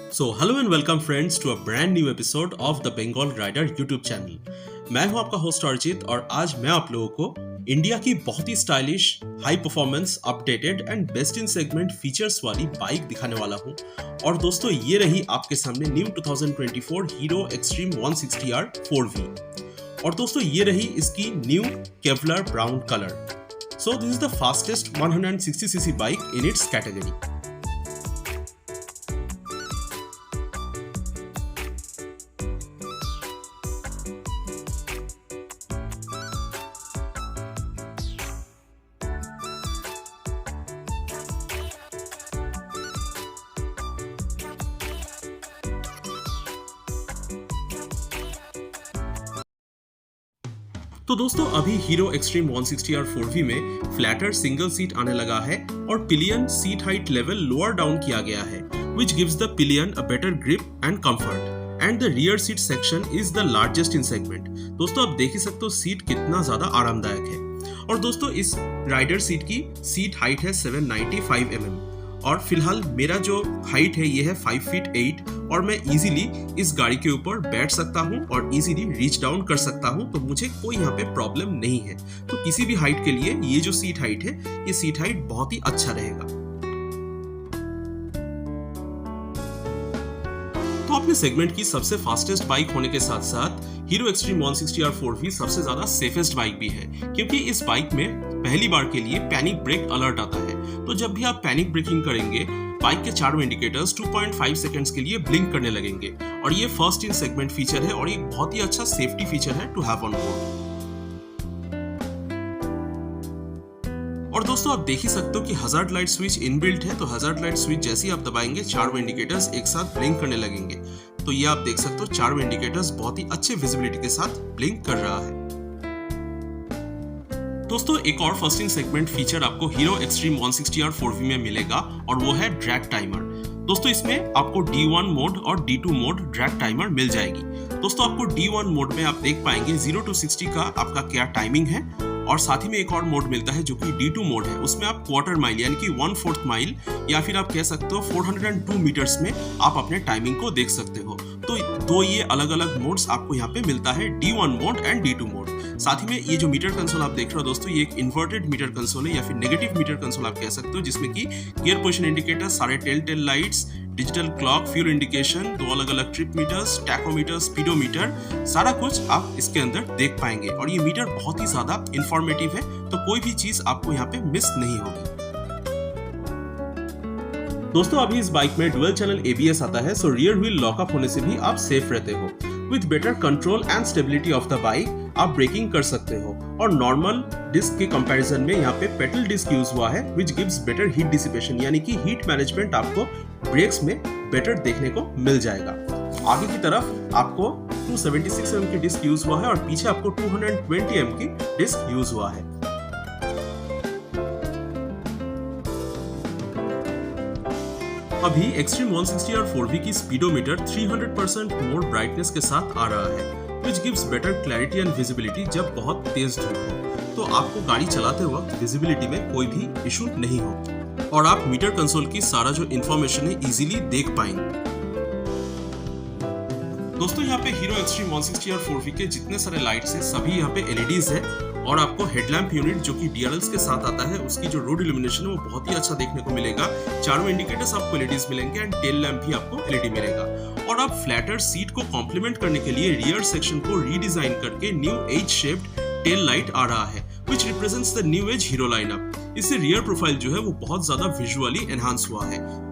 Hello and welcome friends to a brand new episode of the Bengal rider YouTube channel. मैं हूं आपका host Arijit और आज मैं आप लोगों को इंडिया की बहुत ही stylish, high performance, updated and best in segment features वाली बाइक दिखाने वाला हूं। और दोस्तों ये रही आपके सामने new 2024 hero extreme 160R 4V। और दोस्तों ये रही इसकी new Kevlar brown colour. So this is the fastest 160cc bike in its category. तो दोस्तों अभी हीरो एक्सट्रीम 160R 4V में फ्लैटर सिंगल सीट आने लगा है और pillion seat height level lower down किया गया है, which gives the pillion a better grip and comfort. And the rear seat section is the largest in segment. दोस्तों आप देख ही सकते हो सीट कितना ज्यादा आरामदायक है। और दोस्तों इस राइडर सीट की सीट हाइट है 795 mm और फिलहाल मेरा जो हाइट है ये है 5 फीट 8 और मैं इजीली इस गाड़ी के ऊपर बैठ सकता हूँ और इजीली रीच डाउन कर सकता हूँ, तो मुझे कोई यहाँ पे प्रॉब्लम नहीं है। तो किसी भी हाइट के लिए ये जो सीट हाइट है, ये सीट हाइट बहुत ही अच्छा रहेगा। तो अपने सेगमेंट की सबसे फास्टेस्ट बाइक होने के साथ साथ हीरो एक्सट्रीम 160R 4V सबसे ज्यादा सेफेस्ट बाइक भी है, क्योंकि इस बाइक में पहली बार के लिए पैनिक ब्रेक अलर्ट आता है। तो जब भी आप पैनिक ब्रेकिंग करेंगे, बाइक के चारों इंडिकेटर्स 2.5 सेकंड्स के लिए ब्लिंक करने लगेंगे और ये फर्स्ट इन सेगमेंट फीचर है और एक बहुत ही अच्छा सेफ्टी फीचर है टू हैव ऑन बोर्ड। और दोस्तों आप देख ही सकते हो कि हजार्ड लाइट स्विच इनबिल्ट है, तो हजार्ड लाइट स्विच जैसे ही आप दबाएंगे चारों इंडिकेटर्स एक साथ ब्लिंक करने लगेंगे। तो ये आप देख सकते हो चारों इंडिकेटर्स बहुत ही अच्छे विजिबिलिटी के साथ ब्लिंक कर रहा है। दोस्तों एक और फर्स्ट इन सेगमेंट फीचर आपको हीरो एक्सट्रीम 160R 4V में मिलेगा और वो है ड्रैग टाइमर। दोस्तों इसमें आपको D1 मोड और D2 मोड ड्रैग टाइमर मिल जाएगी। दोस्तों आपको D1 मोड में आप देख पाएंगे 0 to 60 का आपका क्या टाइमिंग है और साथ ही में एक और मोड मिलता है जो कि D2 मोड है। उसमें आप क्वार्टर माइल यानी कि 1/4 माइल या फिर आप कह सकते हो 402 मीटर्स में आप अपने टाइमिंग को देख सकते हो। तो दो ये अलग अलग मोड्स आपको यहाँ पे मिलता है, D1 mode and D2 mode. साथ ही में ये जो मीटर कंसोल आप देख रहे हो दोस्तों, ये एक इन्वर्टेड मीटर कंसोल है या फिर नेगेटिव मीटर कंसोल आप कह सकते हो, जिसमें कि गियर पोजीशन इंडिकेटर, सारे tail lights, digital clock, fuel indication, दो अलग अलग ट्रिप मीटर्स, टैकोमीटर, स्पीडोमीटर, सारा कुछ आप इसके अंदर देख पाएंगे। और ये मीटर बहुत ही ज्यादा इंफॉर्मेटिव है, तो कोई भी चीज आपको यहाँ पे मिस नहीं होगी। दोस्तों अभी इस बाइक में डुअल चैनल ABS आता है, सो रियर व्हील लॉकअप होने से भी आप सेफ रहते हो। With better control and stability of the bike आप ब्रेकिंग कर सकते हो और नॉर्मल डिस्क के कंपैरिजन में यहाँ पे पेटल डिस्क यूज हुआ है, which gives better heat dissipation, यानी कि हीट मैनेजमेंट आपको ब्रेक्स में बेटर देखने को मिल जाएगा। आगे की तरफ आपको 276 mm की डिस्क यूज हुआ है और पीछे आपको 220 mm की डिस्क यूज हुआ है। अभी एक्सट्रीम 160R 4V की स्पीडोमीटर 300% मोर ब्राइटनेस के साथ आ रहा है, which gives better clarity and visibility जब बहुत तेज धूप हो, तो आपको गाड़ी चलाते वक्त विजिबिलिटी में कोई भी इशू नहीं होगी और आप मीटर कंसोल की सारा जो इंफॉर्मेशन है इजीली देख पाएंगे। दोस्तों यहाँ पे हीरो एक्सट्रीम 160R 4V के जितने सारे लाइट्स हैं सभी यहाँ पे LEDs है और आपको हेडलैम्प यूनिट जो कि DRLs के साथ आता है, उसकी जो रोड इल्यूमिनेशन है वो बहुत ही अच्छा देखने को मिलेगा। चारों इंडिकेटर्स आपको LEDs मिलेंगे एंड टेल लैंप भी आपको LED मिलेगा। और आप फ्लैटर सीट को कॉम्प्लीमेंट करने के लिए रियर सेक्शन को रीडिजाइन करके new age shaped tail light आ रहा है, which represents the new age Hero lineup. इससे रियर प्रोफाइल जो है वो बहुत ज्यादा विजुअली एनहांस हुआ है।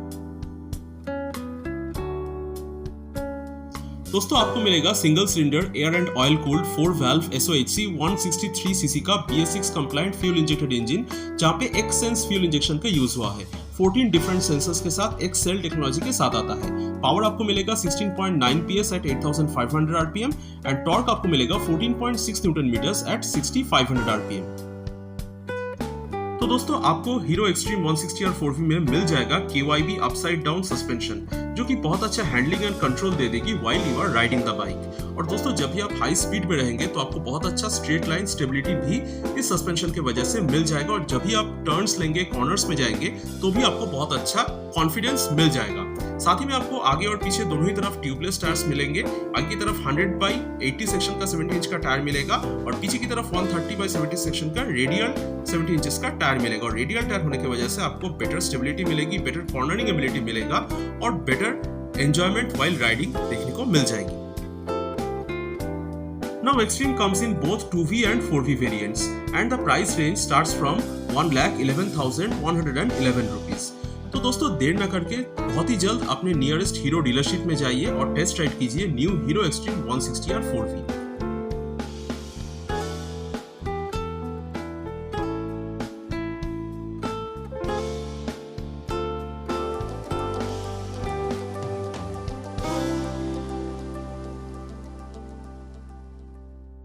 दोस्तों आपको मिलेगा single cylinder air and oil cooled 4 valve SOHC 163cc का BS6 compliant fuel injected engine, जहां पे Xsense फ्यूल इंजेक्शन का यूज हुआ है। 14 डिफरेंट सेंसर्स के साथ एक सेल टेक्नोलॉजी के साथ आता है। पावर आपको मिलेगा 16.9 PS at 8500 RPM and torque आपको मिलेगा 14.6 न्यूटन मीटर्स एट 6500 RPM। तो दोस्तों आपको हीरो एक्सट्रीम 160R 4V में मिल जाएगा KYB अपसाइड डाउन सस्पेंशन, जो कि बहुत अच्छा हैंडलिंग एंड कंट्रोल दे देगी while you are riding the bike. और दोस्तों जब भी आप हाई स्पीड में रहेंगे तो आपको बहुत अच्छा स्ट्रेट लाइन स्टेबिलिटी भी इस सस्पेंशन की वजह से मिल जाएगा और जब भी आप टर्न्स लेंगे, कॉर्नर्स में जाएंगे तो भी आपको बहुत अच्छा कॉन्फिडेंस मिल जाएगा। साथ ही में आपको आगे और पीछे दोनों ही तरफ ट्यूबलेस टायर्स मिलेंगे। आगे की तरफ 100/80 सेक्शन का 70 इंच का टायर मिलेगा और पीछे की तरफ 130/70 सेक्शन का रेडियल 70 इंचेस का टायर मिलेगा। और रेडियल टायर होने की वजह से आपको बेटर स्टेबिलिटी मिलेगी, बेटर कॉर्नरिंग एबिलिटी मिलेगा और बेटर एंजॉयमेंट वाइल राइडिंग देखने को मिल जाएगी। Now Xtreme comes in both 2V and 4V variants and the price range starts from 1,11,111 rupees। तो दोस्तों देर न करके बहुत ही जल्द अपने नियरेस्ट हीरो डीलरशिप में जाइए और टेस्ट राइड कीजिए new hero extreme 160R 4V।